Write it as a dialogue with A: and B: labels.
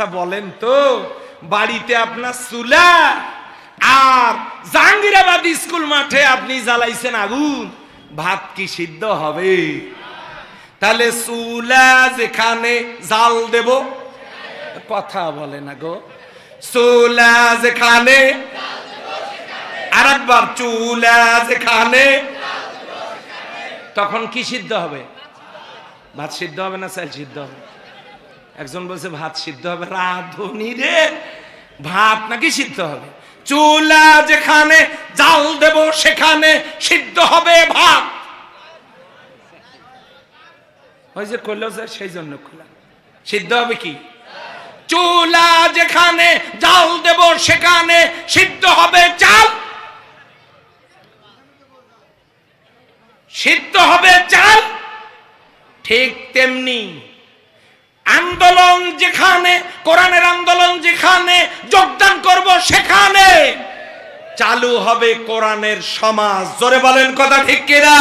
A: আচ্ছা বলেন তো, বাড়িতে আপনার চুলা আর জাহাঙ্গীরাবাদ স্কুল মাঠে আপনি জ্বালাইছেন আগুন, ভাত কি সিদ্ধ হবে? তাহলে চুলা যেখানে জাল দেব, কথা বলে না গো, চুলা যেখানে, আর একবার চুলা যেখানে, তখন কি সিদ্ধ হবে? ভাত সিদ্ধ হবে না চাল সিদ্ধ হবে? একজন বলছে ভাত সিদ্ধ হবে। রাধুনি রে, ভাত নাকি সিদ্ধ হবে? চুলা যেখানে জাল দেব সেখানে সিদ্ধ হবে ভাত। ওই যে কইল যে সেই জন্য খোলা, সিদ্ধ হবে কি? চুলা যেখানে জাল দেব সেখানে সিদ্ধ হবে চাল, সিদ্ধ হবে চাল। ঠিক তেমনি আন্দোলন যেখানে, কোরআনের আন্দোলন যেখানে যোগদান করব সেখানে চালু হবে কোরআনের সমাজ। জোরে বলেন কথা ঠিক কিনা?